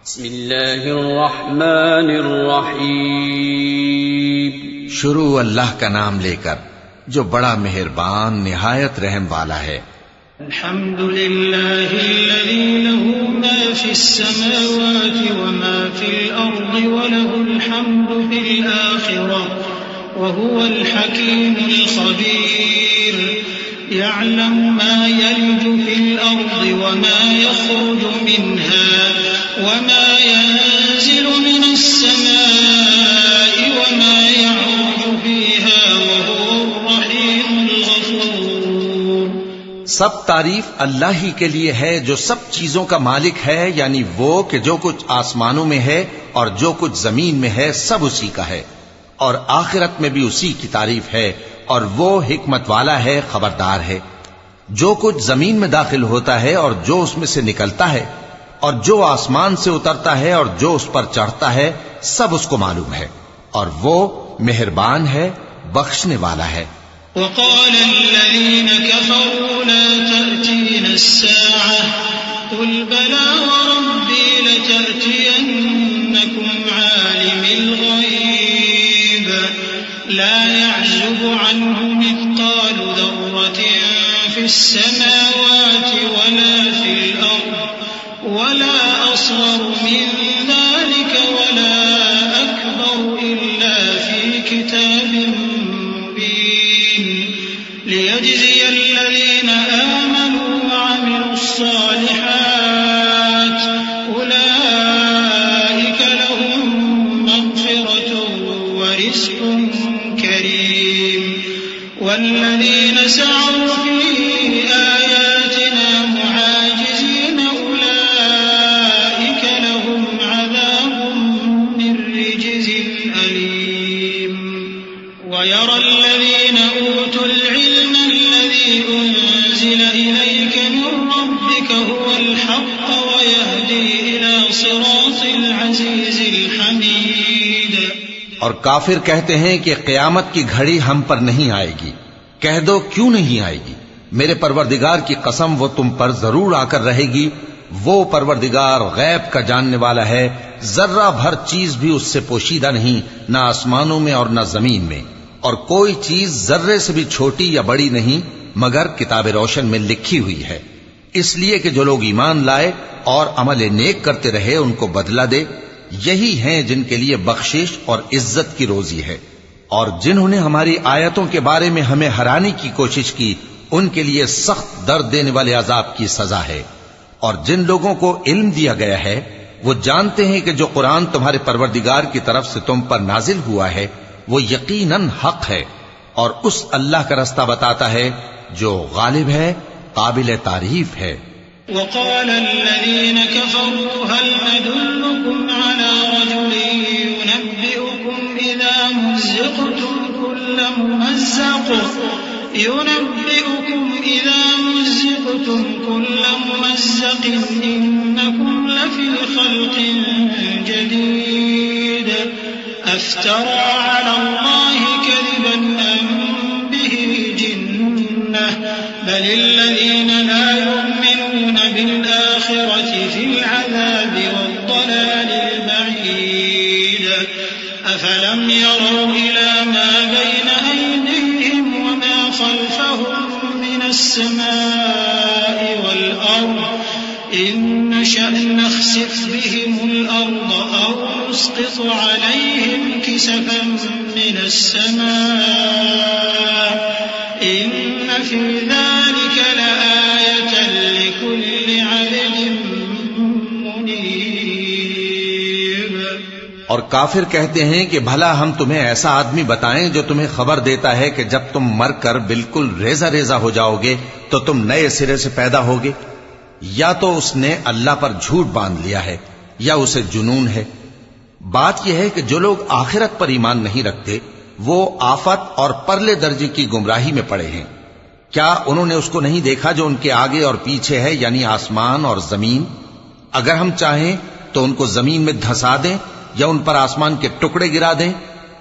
بسم اللہ الرحمن الرحیم شروع اللہ کا نام لے کر جو بڑا مہربان نہایت رحم والا ہے۔ الحمد للہ الذی له ما فی السماوات وما فی الارض وله الحمد فی الآخرة وهو الحکیم الخبیر يعلم ما يلج في الأرض وما يخرج منها وما ينزل من السماء وما يعرج فيها وهو الرحيم الغفور۔ سب تعریف اللہ ہی کے لیے ہے جو سب چیزوں کا مالک ہے، یعنی وہ کہ جو کچھ آسمانوں میں ہے اور جو کچھ زمین میں ہے سب اسی کا ہے، اور آخرت میں بھی اسی کی تعریف ہے، اور وہ حکمت والا ہے، خبردار ہے۔ جو کچھ زمین میں داخل ہوتا ہے اور جو اس میں سے نکلتا ہے اور جو آسمان سے اترتا ہے اور جو اس پر چڑھتا ہے سب اس کو معلوم ہے، اور وہ مہربان ہے، بخشنے والا ہے۔ وقال الذين كفروا لا تأتينا الساعة قل بلى وربي لتأتينكم عالم الغيب لا يعزب عنه مثقال ذرة في السماوات ولا في الأرض ولا أصغر من ذلك ولا أكبر إلا في كتاب مبين ليجزي الذين آمنوا وعملوا الصالحات أولئك لهم مغفرة ورزق كريم والذين سعوا في آياتنا معاجزين أولئك لهم عذاب من رجز أليم ويرى الذين أوتوا العلم الذي أنزل إليك من ربك هو الحق ويهدي إلى صراط العزيز الحميد۔ اور کافر کہتے ہیں کہ قیامت کی گھڑی ہم پر نہیں آئے گی۔ کہہ دو کیوں نہیں آئے گی؟ میرے پروردگار کی قسم وہ تم پر ضرور آ کر رہے گی۔ وہ پروردگار غیب کا جاننے والا ہے، ذرہ بھر چیز بھی اس سے پوشیدہ نہیں، نہ آسمانوں میں اور نہ زمین میں، اور کوئی چیز ذرے سے بھی چھوٹی یا بڑی نہیں مگر کتاب روشن میں لکھی ہوئی ہے، اس لیے کہ جو لوگ ایمان لائے اور عمل نیک کرتے رہے ان کو بدلہ دے۔ یہی ہیں جن کے لیے بخشش اور عزت کی روزی ہے، اور جنہوں نے ہماری آیتوں کے بارے میں ہمیں ہرانے کی کوشش کی ان کے لیے سخت درد دینے والے عذاب کی سزا ہے۔ اور جن لوگوں کو علم دیا گیا ہے وہ جانتے ہیں کہ جو قرآن تمہارے پروردگار کی طرف سے تم پر نازل ہوا ہے وہ یقیناً حق ہے، اور اس اللہ کا رستہ بتاتا ہے جو غالب ہے، قابل تعریف ہے۔ وقال الذين كفروا هل ندلكم على رجل ينبئكم إذا مزقتم كل ممزق إنكم لفي خلق جديد أفترى على الله كذبا أم به جنة بل الذين لا يؤمنون بالآخرة في العذاب والضلال البعيد أفلم يروا إلى ما بين أيديهم وما خلفهم من السماء والأرض إن نشأ نخسف بهم الأرض أو نسقط عليهم كسفا من السماء إن في ذلك لآية لكل عبد منيب۔ اور کافر کہتے ہیں کہ بھلا ہم تمہیں ایسا آدمی بتائیں جو تمہیں خبر دیتا ہے کہ جب تم مر کر بالکل ریزہ ریزہ ہو جاؤ گے تو تم نئے سرے سے پیدا ہوگے؟ یا تو اس نے اللہ پر جھوٹ باندھ لیا ہے یا اسے جنون ہے۔ بات یہ ہے کہ جو لوگ آخرت پر ایمان نہیں رکھتے وہ آفت اور پرلے درجے کی گمراہی میں پڑے ہیں۔ کیا انہوں نے اس کو نہیں دیکھا جو ان کے آگے اور پیچھے ہے، یعنی آسمان اور زمین؟ اگر ہم چاہیں تو ان کو زمین میں دھسا دیں یا ان پر آسمان کے ٹکڑے گرا دیں،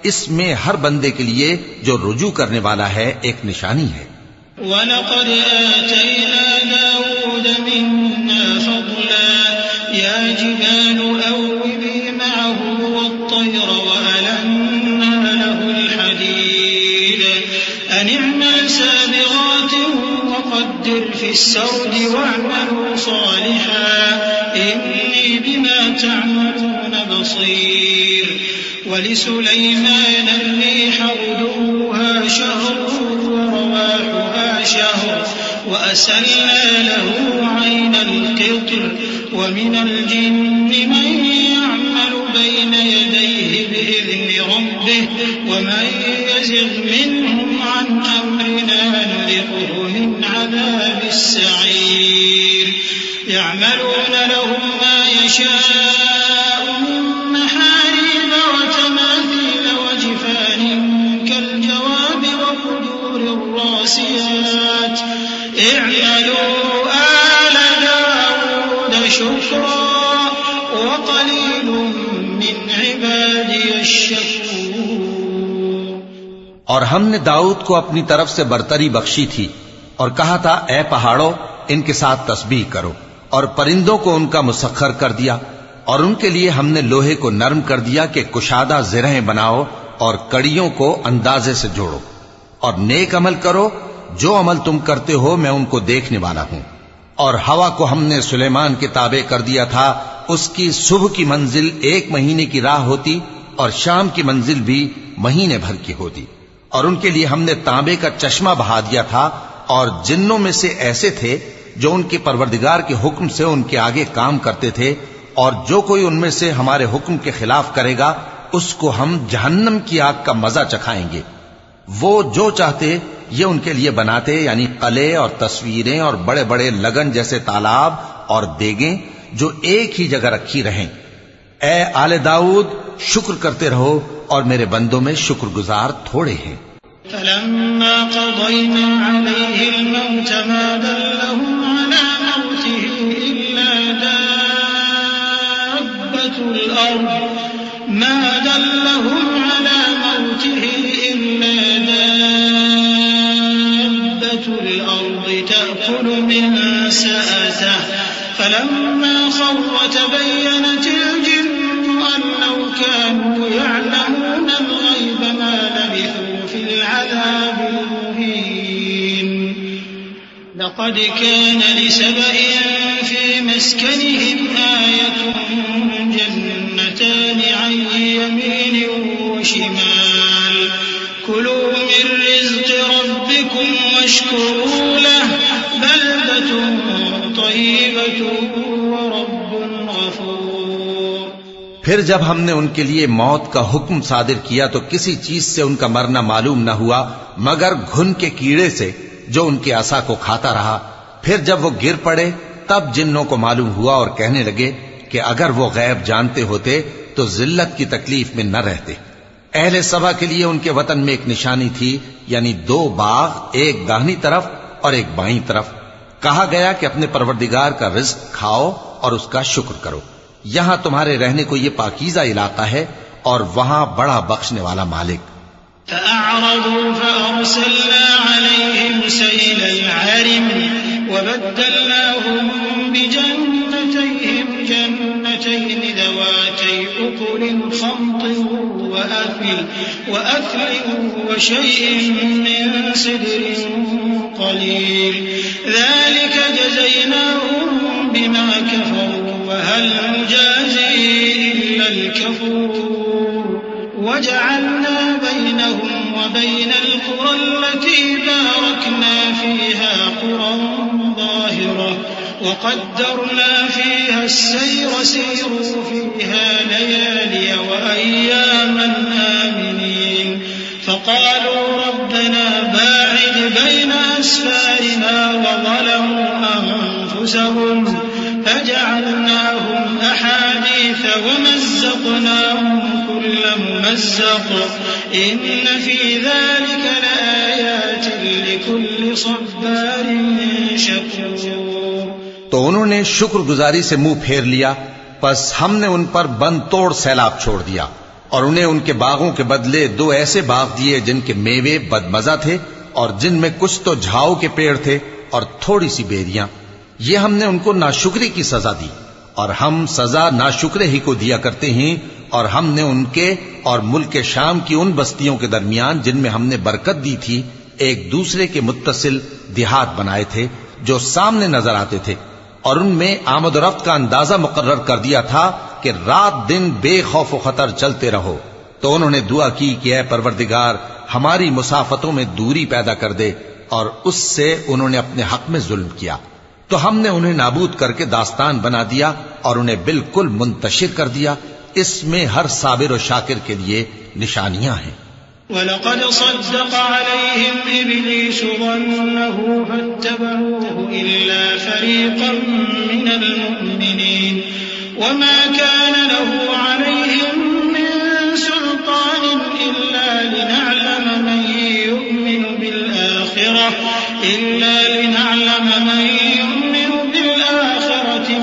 اس میں ہر بندے کے لیے جو رجوع کرنے والا ہے ایک نشانی ہے۔ وَلَقَدْ آتَيْنَا دَاوُودَ مِنَّا فَضْلًا يَا يا جبال أوبي معه والطير وألنا له الحديد أن اعمل سابغات وقدر في السرد واعملوا صالحا إني بما تعملون بصير ولسليمان الريح غدوها شهر ورواحها شهر وأسلنا له عين القطر ومن الجن من يعمل بين يديه بإذن ربه ومن يزغ منهم عن أمرنا نذقه من عذاب السعير يعملون لهم ما يشاء من محاريب وتماثيل وجفان كالجواب وقدور الراسيات اعملوا آل داود شكرا وقليل من عبادي الشكور. اور ہم نے داؤد کو اپنی طرف سے برتری بخشی تھی اور کہا تھا اے پہاڑوں ان کے ساتھ تسبیح کرو، اور پرندوں کو ان کا مسخر کر دیا، اور ان کے لیے ہم نے لوہے کو نرم کر دیا کہ کشادہ زرہیں بناؤ اور کڑیوں کو اندازے سے جوڑو، اور نیک عمل کرو، جو عمل تم کرتے ہو میں ان کو دیکھنے والا ہوں. اور ہوا کو ہم نے سلیمان کے تابع کر دیا تھا، اس کی صبح کی منزل 1 مہینے کی راہ ہوتی اور شام کی منزل بھی مہینے بھر کی ہوتی. اور ان کے لیے ہم نے تانبے کا چشمہ بہا دیا تھا، اور جنوں میں سے ایسے تھے جو ان کے پروردگار کے حکم سے ان کے آگے کام کرتے تھے، اور جو کوئی ان میں سے ہمارے حکم کے خلاف کرے گا اس کو ہم جہنم کی آگ کا مزہ چکھائیں گے. وہ جو چاہتے یہ ان کے لیے بناتے، یعنی قلعے اور تصویریں اور بڑے بڑے لگن جیسے تالاب اور دیگیں جو ایک ہی جگہ رکھی رہیں. اے آل داؤد شکر کرتے رہو، اور میرے بندوں میں شکر گزار تھوڑے ہیں. فلما قضينا عليه الموت ما دلهم على موته إلا دابة الأرض تأكل من سأته فلما خر تبينت الجن أن لو كانوا يعلمون الغيب ما لبثوا في العذاب المهين. لقد كان لسبإ في مسكنهم آية جنتان عن يمين وشمال كلوا من رزق ربكم واشكروا له بلدة طيبة ورب غفور. پھر جب ہم نے ان کے لیے موت کا حکم صادر کیا تو کسی چیز سے ان کا مرنا معلوم نہ ہوا مگر گھن کے کیڑے سے جو ان کے عصا کو کھاتا رہا. پھر جب وہ گر پڑے تب جنوں کو معلوم ہوا اور کہنے لگے کہ اگر وہ غیب جانتے ہوتے تو ذلت کی تکلیف میں نہ رہتے. اہل سبا کے لیے ان کے وطن میں ایک نشانی تھی، یعنی 2 باغ، ایک داہنی طرف اور ایک بائیں طرف. کہا گیا کہ اپنے پروردگار کا رزق کھاؤ اور اس کا شکر کرو. یہاں تمہارے رہنے کو یہ پاکیزہ علاقہ ہے اور وہاں بڑا بخشنے والا مالک. فأعرضوا فأرسلنا عليهم سيل العارم وبدلناهم بجنتين ذواتي أكل خمط وأثل وشيء من سدر قليل ذلك جزيناهم بما كفروا وهل نجازي إلا الكفور. وجعلنا بينهم وبين القرى التي باركنا فيها قرى ظاهرة وقدرنا فيها السير سيروا فيها ليالي وأياما آمنين. فقالوا ربنا باعد بين أسفارنا وظلموا أنفسهم فجعلناهم أحاديث ومزقناهم كل ممزق إن في ذلك لآيات لكل صبار شكور. تو انہوں نے شکر گزاری سے منہ پھیر لیا، پس ہم نے ان پر بند توڑ سیلاب چھوڑ دیا اور انہیں ان کے باغوں کے بدلے 2 ایسے باغ دیے جن کے میوے بدمزہ تھے اور جن میں کچھ تو جھاؤ کے پیڑ تھے اور تھوڑی سی بیریاں. یہ ہم نے ان کو ناشکری کی سزا دی اور ہم سزا ناشکرے ہی کو دیا کرتے ہیں، اور ہم نے ان کے اور ملک شام کی ان بستیوں کے درمیان جن میں ہم نے برکت دی تھی ایک دوسرے کے متصل دیہات بنائے تھے جو سامنے نظر آتے تھے، اور ان میں آمد و رفت کا اندازہ مقرر کر دیا تھا کہ رات دن بے خوف و خطر چلتے رہو۔ تو انہوں نے دعا کی کہ اے پروردگار ہماری مسافتوں میں دوری پیدا کر دے، اور اس سے انہوں نے اپنے حق میں ظلم کیا، تو ہم نے انہیں نابود کر کے داستان بنا دیا اور انہیں بالکل منتشر کر دیا۔ اس میں ہر صابر و شاکر کے لیے نشانیاں ہیں۔ وَلَقَدْ صَدَّقَ عَلَيْهِمْ إِبْلِيسُ ظَنَّهُ فَاتَّبَعُوهُ إِلَّا فَرِيقًا مِّنَ الْمُؤْمِنِينَ وَمَا كَانَ لَهُ عَلَيْهِمْ مِّن سُلْطَانٍ إِلَّا لِنَعْلَمَ مَن يُؤْمِنُ بِالْآخِرَةِ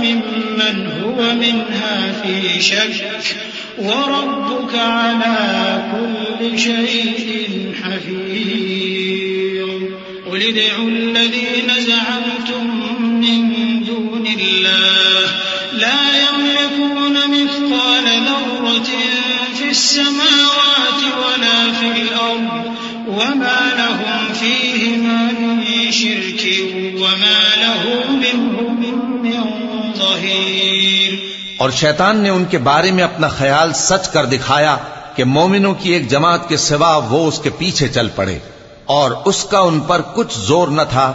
مِمَّنْ هُوَ مِنْهَا فِي شَكٍّ وَرَبُّكَ عَلَى كُلِّ شَيْءٍ حَفِيظٌ قُلِ ادْعُوا الَّذِينَ زَعَمْتُم مِّن دُونِ اللَّهِ لَا يَمْلِكُونَ مِثْقَالَ ذَرَّةٍ فِي السَّمَاوَاتِ وَلَا فِي الْأَرْضِ وَمَا لَهُمْ فِيهِمَا مِن شِرْكٍ وَمَا لَهُ مِنْهُم مِّن ظَهِيرٍ۔ اور شیطان نے ان کے بارے میں اپنا خیال سچ کر دکھایا کہ مومنوں کی ایک جماعت کے سوا وہ اس کے پیچھے چل پڑے، اور اس کا ان پر کچھ زور نہ تھا،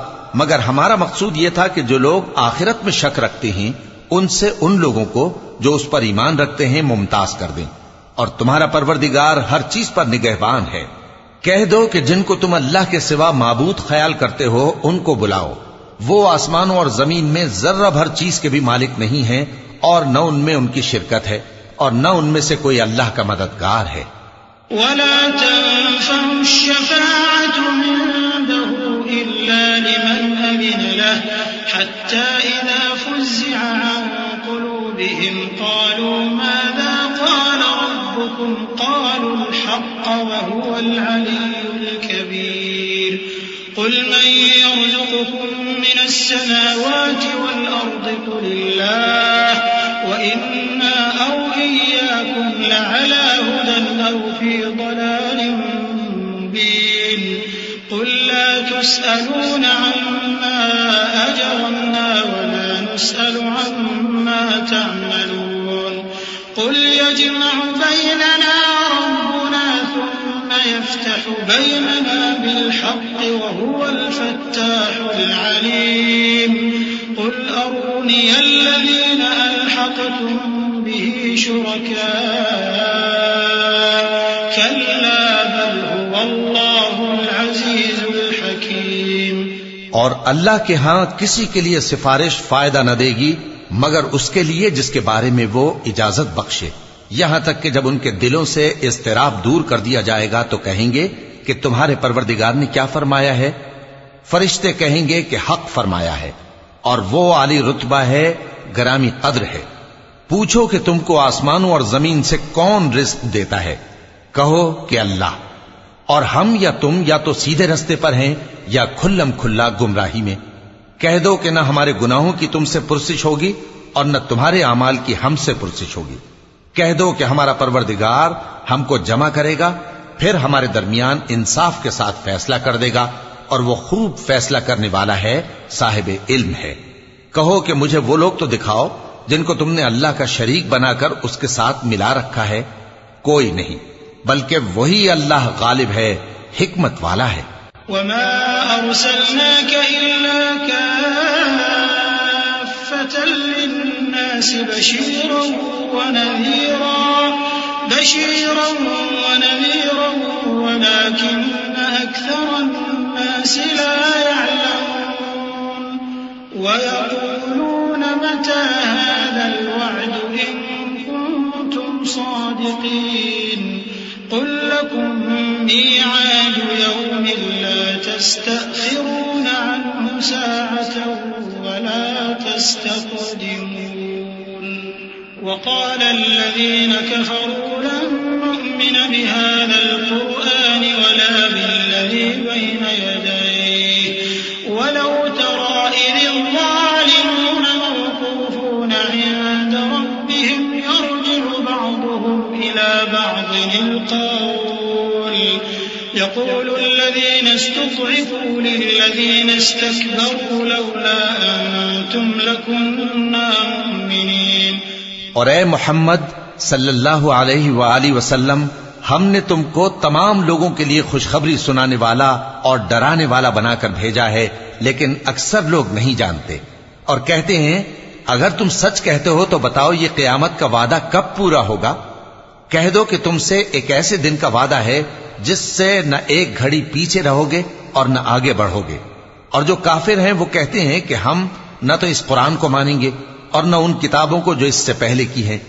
مگر ہمارا مقصود یہ تھا کہ جو لوگ آخرت میں شک رکھتے ہیں ان سے ان لوگوں کو جو اس پر ایمان رکھتے ہیں ممتاز کر دیں، اور تمہارا پروردگار ہر چیز پر نگہبان ہے۔ کہہ دو کہ جن کو تم اللہ کے سوا معبود خیال کرتے ہو ان کو بلاؤ، وہ آسمانوں اور زمین میں ذرہ بھر چیز کے بھی مالک نہیں ہیں، اور نہ ان میں ان کی شرکت ہے، اور نہ ان میں سے کوئی اللہ کا مددگار ہے۔ وَلَا تَنفَعُ الشَّفَاعَةُ عِندَهُ إِلَّا لِمَنْ أَذِنَ لَهُ حَتَّى إِذَا فُزِّعَ عَنْ قُلُوبِهِمْ قَالُوا مَاذَا قَالَ رَبُّكُمْ قَالُوا الْحَقَّ وَهُوَ الْعَلِيُّ الْكَبِيرُ قُلْ مَن يَرْزُقُكُم مِّنَ السَّمَاوَاتِ وَالْأَرْضِ قُلِ اللَّهُ وَإِنَّا أَوْ إِيَّاكُمْ لَعَلَىٰ هُدًى أَوْ فِي ضَلَالٍ مُّبِينٍ قُل لَّا تُسْأَلُونَ عَمَّا أَجْرَمْنَا وَلَا نُسْأَلُ عَمَّا تَعْمَلُونَ قُلْ يَجْمَعُ بَيْنَنَا رَبُّنَا ثُمَّ يَفْتَحُ بَيْنَنَا بِالْحَقِّ وَهُوَ الْفَتَّاحُ الْعَلِيمُ قُلْ أَرُونِيَ الَّذِينَ أَلْحَقْتُم بِهِ شُرَكَاءَ كَلَّا بَلْ هُوَ اللَّهُ الْعَزِيزُ الْحَكِيمُ۔ اور اللہ کے ہاں کسی کے لیے سفارش فائدہ نہ دے گی مگر اس کے لیے جس کے بارے میں وہ اجازت بخشے، یہاں تک کہ جب ان کے دلوں سے اضطراب دور کر دیا جائے گا تو کہیں گے کہ تمہارے پروردگار نے کیا فرمایا ہے؟ فرشتے کہیں گے کہ حق فرمایا ہے، اور وہ عالی رتبہ ہے، گرامی قدر ہے۔ پوچھو کہ تم کو آسمانوں اور زمین سے کون رزق دیتا ہے؟ کہو کہ اللہ، اور ہم یا تم یا تو سیدھے رستے پر ہیں یا کھلم کھلا گمراہی میں۔ کہہ دو کہ نہ ہمارے گناہوں کی تم سے پرسش ہوگی اور نہ تمہارے اعمال کی ہم سے پرسش ہوگی۔ کہہ دو کہ ہمارا پروردگار ہم کو جمع کرے گا، پھر ہمارے درمیان انصاف کے ساتھ فیصلہ کر دے گا، اور وہ خوب فیصلہ کرنے والا ہے، صاحب علم ہے۔ کہو کہ مجھے وہ لوگ تو دکھاؤ جن کو تم نے اللہ کا شریک بنا کر اس کے ساتھ ملا رکھا ہے۔ کوئی نہیں، بلکہ وہی اللہ غالب ہے، حکمت والا ہے۔ وَمَا أَرْسَلْنَاكَ إِلَّا كَافَّةً لِّلنَّاسِ بَشِيرًا وَنَذِيرًا وَلَٰكِنَّ أَكْثَرَ النَّاسِ لَا يَعْلَمُونَ وَيَقُولُونَ مَتَىٰ هَٰذَا الْوَعْدُ إِن كُنتُمْ صَادِقِينَ قُل لَّكُم مِّيعَادُ يَوْمٍ لَّا تَسْتَأْخِرُونَ عَنْهُ سَاعَةً وَلَا تَسْتَقْدِمُونَ وَقَالَ الَّذِينَ كَفَرُوا لَن نُّؤْمِنَ بِهَٰذَا الْقُرْآنِ وَلَا بِالَّذِي بَيْنَ يَدَيْهِ وَلَوْ تَرَىٰ إِذِ الظَّالِمُونَ مَوْقُوفُونَ عِندَ إلى بعض القول يقول الذين استضعفوا للذين استكبروا لولا أنتم لكنا مؤمنين. اور اے محمد صلی اللہ علیہ وآلہ وسلم، ہم نے تم کو تمام لوگوں کے لیے خوشخبری سنانے والا اور ڈرانے والا بنا کر بھیجا ہے، لیکن اکثر لوگ نہیں جانتے اور کہتے ہیں اگر تم سچ کہتے ہو تو بتاؤ یہ قیامت کا وعدہ کب پورا ہوگا؟ کہہ دو کہ تم سے ایک ایسے دن کا وعدہ ہے جس سے نہ ایک گھڑی پیچھے رہو گے اور نہ آگے بڑھو گے. اور جو کافر ہیں وہ کہتے ہیں کہ ہم نہ تو اس قرآن کو مانیں گے اور نہ ان کتابوں کو جو اس سے پہلے کی ہیں.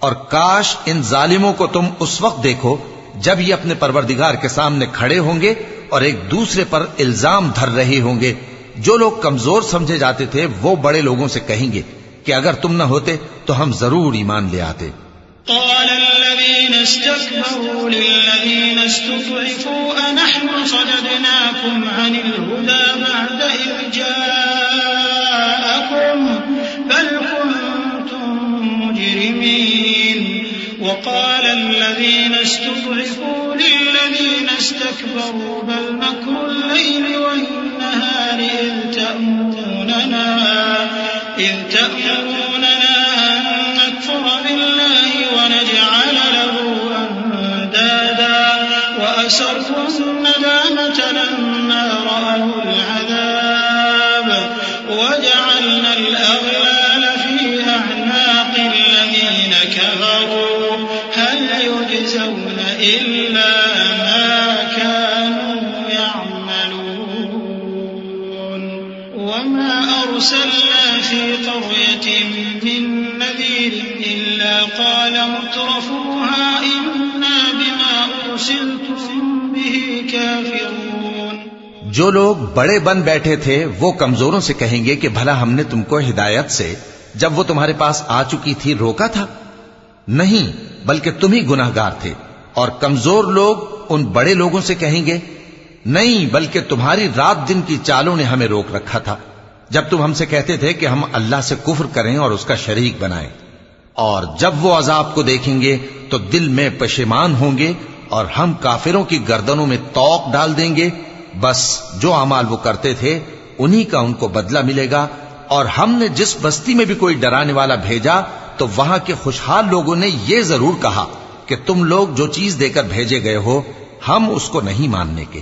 اور کاش ان ظالموں کو تم اس وقت دیکھو جب یہ اپنے پروردگار کے سامنے کھڑے ہوں گے اور ایک دوسرے پر الزام دھر رہے ہوں گے. جو لوگ کمزور سمجھے جاتے تھے وہ بڑے لوگوں سے کہیں گے کہ اگر تم نہ ہوتے تو ہم ضرور ایمان لے آتے. قال الذين استكبروا للذين استضعفوا أنحن صددناكم عن الهدى بعد إذ جاءكم بل كنتم مجرمين. وقال الذين استضعفوا للذين استكبروا بل مكر الليل والنهار إذ تأمروننا أن نكفر بالله ونجعل له أندادا وأسروا الندامة لما رأوا العذاب وجعلنا الأغلال في أعناق الذين كفروا هل يجزون إلا ما كانوا يعملون. وما أرسلنا في قرية من نذير إلا قال مترفوها إنا بما أرسلتم به كافرون. جو لوگ بڑے بن بیٹھے تھے وہ کمزوروں سے کہیں گے کہ بھلا ہم نے تم کو ہدایت سے جب وہ تمہارے پاس آ چکی تھی روکا تھا؟ نہیں، بلکہ تم ہی گناہگار تھے. اور کمزور لوگ ان بڑے لوگوں سے کہیں گے نہیں، بلکہ تمہاری رات دن کی چالوں نے ہمیں روک رکھا تھا جب تم ہم سے کہتے تھے کہ ہم اللہ سے کفر کریں اور اس کا شریک بنائیں. اور جب وہ عذاب کو دیکھیں گے تو دل میں پشیمان ہوں گے اور ہم کافروں کی گردنوں میں طوق ڈال دیں گے. بس جو اعمال وہ کرتے تھے انہی کا ان کو بدلہ ملے گا. اور ہم نے جس بستی میں بھی کوئی ڈرانے والا بھیجا تو وہاں کے خوشحال لوگوں نے یہ ضرور کہا کہ تم لوگ جو چیز دے کر بھیجے گئے ہو ہم اس کو نہیں ماننے کے.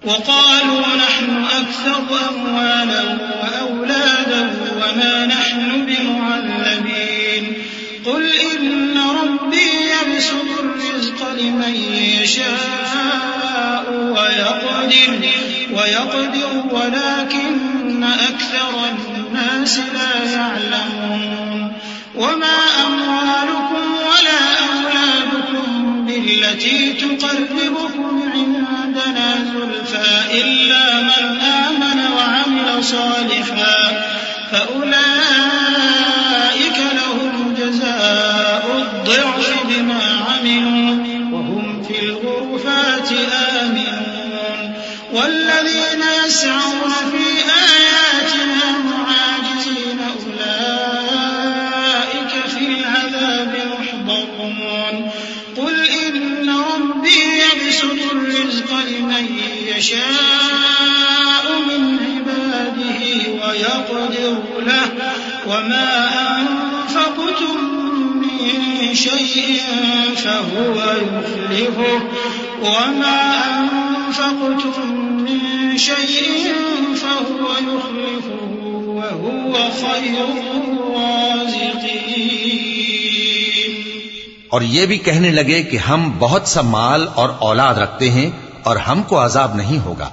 وقالوا نحن أكثر أموالا وأولادا وما نحن بمعذبين. قل إن ربي يبسط الرزق لمن يشاء ويقدر ولكن أكثر الناس لا يعلمون. وما أموالكم ولا أولادكم بالتي تقربكم عندنا زلفى إلا من آمن وعمل صالحا فأولئك لهم جزاء الضعف بما عملوا وهم في الغرفات آمنون. والذين يسعون في آياتنا معاجزين أولئك في العذاب محضرون. قل إن ربي يبسط الرزق لمن يشاء من عباده ويقدر له وما أنفقتم من شيء فهو يخلفه وهو خير الرازقين. اور یہ بھی کہنے لگے کہ ہم بہت سا مال اور اولاد رکھتے ہیں اور ہم کو عذاب نہیں ہوگا.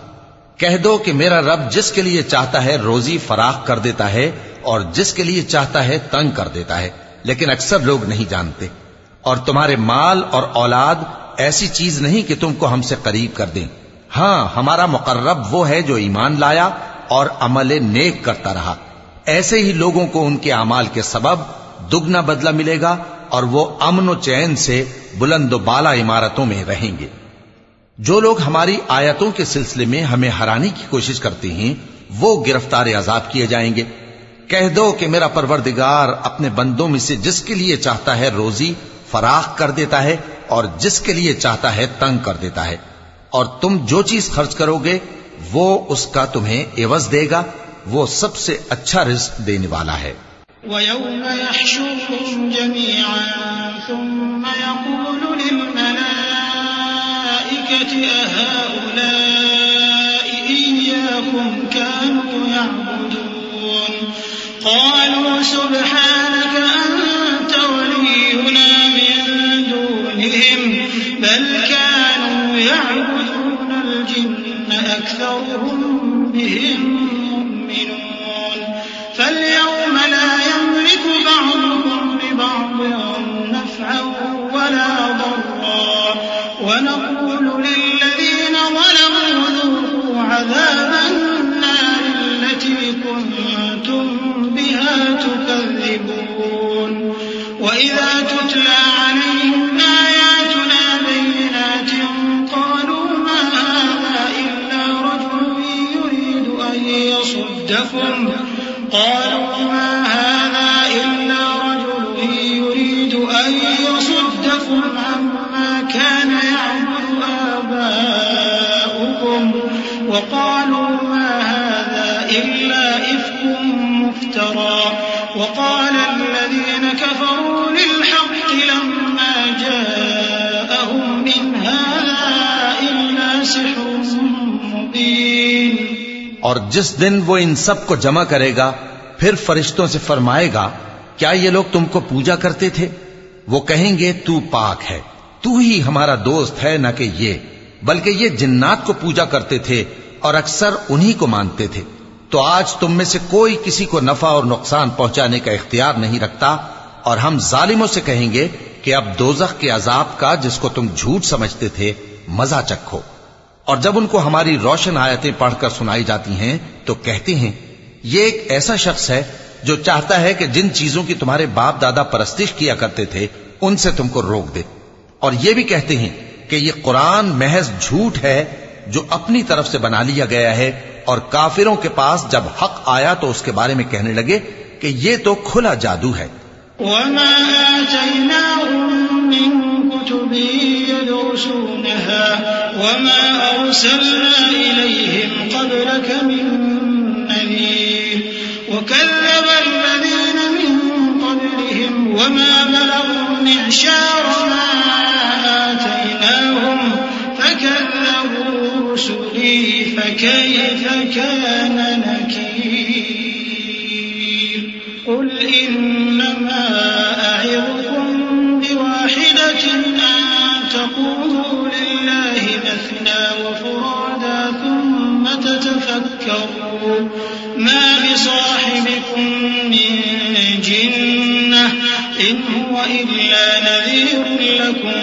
کہہ دو کہ میرا رب جس کے لیے چاہتا ہے روزی فراخ کر دیتا ہے اور جس کے لیے چاہتا ہے تنگ کر دیتا ہے، لیکن اکثر لوگ نہیں جانتے. اور تمہارے مال اور اولاد ایسی چیز نہیں کہ تم کو ہم سے قریب کر دیں. ہاں، ہمارا مقرب وہ ہے جو ایمان لایا اور عمل نیک کرتا رہا. ایسے ہی لوگوں کو ان کے اعمال کے سبب دگنا بدلہ ملے گا اور وہ امن و چین سے بلند و بالا عمارتوں میں رہیں گے. جو لوگ ہماری آیتوں کے سلسلے میں ہمیں ہرانے کی کوشش کرتے ہیں وہ گرفتار عذاب کیے جائیں گے. کہہ دو کہ میرا پروردگار اپنے بندوں میں سے جس کے لیے چاہتا ہے روزی فراخ کر دیتا ہے اور جس کے لیے چاہتا ہے تنگ کر دیتا ہے، اور تم جو چیز خرچ کرو گے وہ اس کا تمہیں عوض دے گا، وہ سب سے اچھا رزق دینے والا ہے۔ وَيَوْمَ يَحْشُرُهُمْ جَمِيعًا ثُمَّ يَقُولُ لِلْمَلَائِكَةِ أَهَؤُلَاءِ إِيَّاكُمْ كَانُوا يَعْبُدُونَ قَالُوا سُبْحَانَكَ أَنْتَ وَلِيُّنَا مِنْ دُونِهِمْ بَلْ كَانُوا يَعْبُدُونَ الْجِنَّ أَكْثَرُهُمْ بِهِمْ مُؤْمِنُونَ فَالْيَوْمَ لَا يَمْلِكُ بَعْضُكُمْ لِبَعْضٍ نَفْعًا وَلَا ضَرًّا وَنَقُولُ لِلَّذِينَ ظَلَمُوا ذُوقُوا عَذَابَ النَّارِ الَّتِي كُنتُمْ بِهَا تُكَذِّبُونَ وَإِذَا تُتْلَى عَلَيْهِمْ آيَاتُنَا بَيِّنَاتٍ قَالُوا مَا هَذَا إِلَّا رَجُلٌ يُرِيدُ أَن يَصُدَّكُمْ عَمَّا كَانَ يَعْبُدُ آبَاؤُكُمْ وَقَالُوا مَا هَذَا إِلَّا إِفْكٌ مُفْتَرًى وَقَالَ الَّذِينَ كَفَرُوا لِلْحَقِّ لَمَّا جَاءَهُمْ إِنْ هَذَا إِلَّا سِحْرٌ مُبِينٌ۔ اور جس دن وہ ان سب کو جمع کرے گا پھر فرشتوں سے فرمائے گا کیا یہ لوگ تم کو پوجا کرتے تھے؟ وہ کہیں گے تو پاک ہے، تو ہی ہمارا دوست ہے، نہ کہ یہ، بلکہ یہ جنات کو پوجا کرتے تھے اور اکثر انہی کو مانتے تھے۔ تو آج تم میں سے کوئی کسی کو نفع اور نقصان پہنچانے کا اختیار نہیں رکھتا، اور ہم ظالموں سے کہیں گے کہ اب دوزخ کے عذاب کا جس کو تم جھوٹ سمجھتے تھے مزہ چکھو۔ اور جب ان کو ہماری روشن آیتیں پڑھ کر سنائی جاتی ہیں تو کہتے ہیں یہ ایک ایسا شخص ہے جو چاہتا ہے کہ جن چیزوں کی تمہارے باپ دادا پرستش کیا کرتے تھے ان سے تم کو روک دے، اور یہ بھی کہتے ہیں کہ یہ قرآن محض جھوٹ ہے جو اپنی طرف سے بنا لیا گیا ہے، اور کافروں کے پاس جب حق آیا تو اس کے بارے میں کہنے لگے کہ یہ تو کھلا جادو ہے۔ وَمَا آتَيْنَاهُم مِّن كُتُبٍ يَدْرُسُونَهَا وَمَا أَرْسَلْنَا إِلَيْهِمْ قَبْلَكَ مِن نَّذِيرٍ وَكَذَّبَ الَّذِينَ مِن قَبْلِهِمْ وَمَا بَلَغُوا مِعْشَارَ مَا آتَيْنَاهُمْ فَكَذَّبُوا رُسُلِي فَكَيْفَ كَانَ نَكِيرِ قُلْ إِنَّمَا أَعِظُكُم بِوَاحِدَةٍ أَن تَقُومُوا لِلَّهِ مَثْنَىٰ وَفُرَادَىٰ ثُمَّ تَتَفَكَّرُوا مَا بِصَاحِبِكُم مِّن جِنَّةٍ إِنْ هُوَ إِلَّا نَذِيرٌ لَّكُم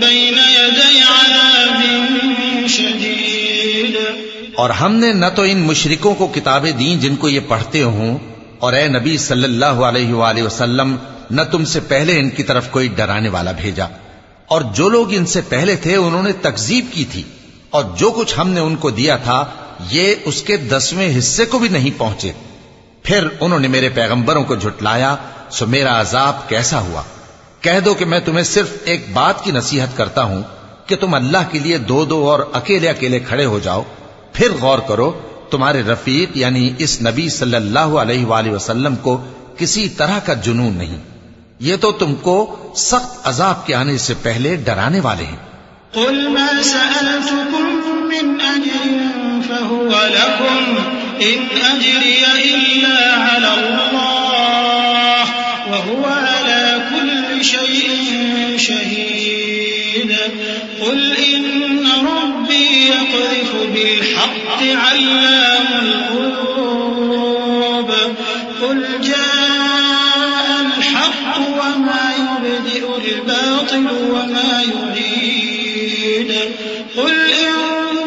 بَيْنَ يَدَيْ عَذَابٍ شَدِيدٍ۔ اور ہم نے نہ تو ان مشرکوں کو کتابیں دیں جن کو یہ پڑھتے ہوں، اور اے نبی صلی اللہ علیہ وآلہ وسلم نہ تم سے پہلے ان کی طرف کوئی ڈرانے والا بھیجا، اور جو لوگ ان سے پہلے تھے انہوں نے تکذیب کی تھی، اور جو کچھ ہم نے ان کو دیا تھا یہ اس کے 10ویں حصے کو بھی نہیں پہنچے۔ پھر انہوں نے میرے پیغمبروں کو جھٹلایا، سو میرا عذاب کیسا ہوا۔ کہہ دو کہ میں تمہیں صرف ایک بات کی نصیحت کرتا ہوں کہ تم اللہ کے لیے دو دو اور اکیلے اکیلے کھڑے ہو جاؤ، پھر غور کرو تمہارے رفیق یعنی اس نبی صلی اللہ علیہ وآلہ وسلم کو کسی طرح کا جنون نہیں، یہ تو تم کو سخت عذاب کے آنے سے پہلے ڈرانے والے ہیں۔ قل ما سألتكم من أجر فهو لكم إن أجري إلا على الله وهو على كل شيء شهيد قل إن ربي يقذف بالحق علام الغيوب قل جاء الحق وما يبدئ الباطل وما يعيد قل إن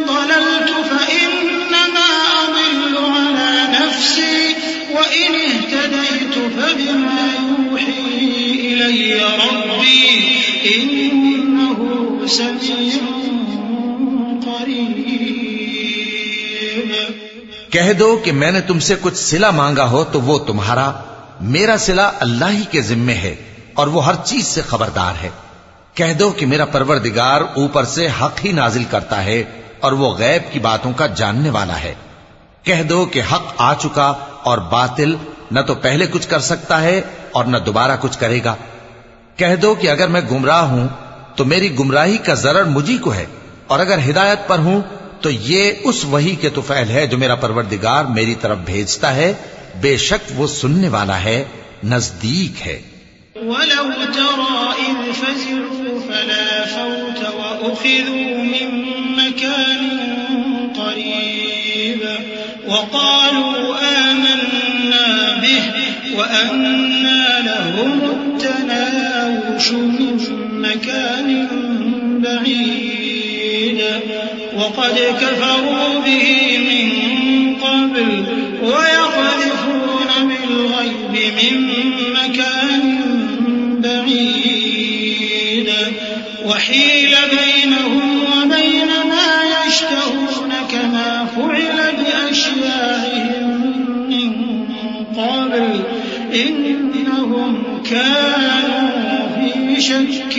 ضللت فإنما أضل على نفسي وإن اهتديت فبما يوحي إلي ربي إنه سميع قريب۔ کہہ دو کہ میں نے تم سے کچھ صلہ مانگا ہو تو وہ تمہارا، میرا صلہ اللہ ہی کے ذمے ہے اور وہ ہر چیز سے خبردار ہے۔ کہہ دو کہ میرا پروردگار اوپر سے حق ہی نازل کرتا ہے اور وہ غیب کی باتوں کا جاننے والا ہے۔ کہہ دو کہ حق آ چکا اور باطل نہ تو پہلے کچھ کر سکتا ہے اور نہ دوبارہ کچھ کرے گا۔ کہہ دو کہ اگر میں گمراہ ہوں تو میری گمراہی کا ضرر مجھی کو ہے، اور اگر ہدایت پر ہوں تو یہ اس وحی کے طفیل ہے جو میرا پروردگار میری طرف بھیجتا ہے، بے شک وہ سننے والا ہے، نزدیک ہے۔ وَلَوْ تَرَىٰ إِذْ فَزِعُوا فَلَا فَوْتَ وَأُخِذُوا مِن مَّكَانٍ قَرِيبٍ وَقَالُوا آمَنَّا بِهِ وَأَنَّىٰ لَهُمُ التَّنَاوُشُ مِن مَّكَانٍ بَعِيدٍ وَقَدْ كَفَرُوا بِهِ مِن قَبْلُ وَيَقْذِفُونَ بِالْغَيْبِ مِن مَّكَانٍ بعيد وحيل بينهم وبين ما يشتهون كما فعل بأشياعهم من قبل إنهم كانوا في شك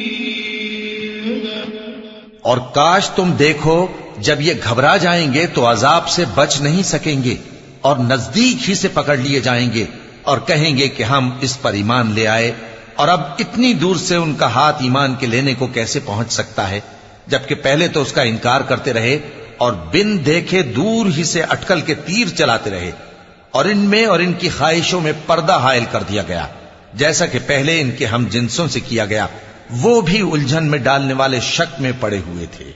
مريب۔ اور کاش تم دیکھو جب یہ گھبرا جائیں گے تو عذاب سے بچ نہیں سکیں گے اور نزدیک ہی سے پکڑ لیے جائیں گے اور کہیں گے کہ ہم اس پر ایمان لے آئے، اور اب اتنی دور سے ان کا ہاتھ ایمان کے لینے کو کیسے پہنچ سکتا ہے، جبکہ پہلے تو اس کا انکار کرتے رہے اور بن دیکھے دور ہی سے اٹکل کے تیر چلاتے رہے، اور ان میں اور ان کی خواہشوں میں پردہ حائل کر دیا گیا، جیسا کہ پہلے ان کے ہم جنسوں سے کیا گیا، وہ بھی الجھن میں ڈالنے والے شک میں پڑے ہوئے تھے۔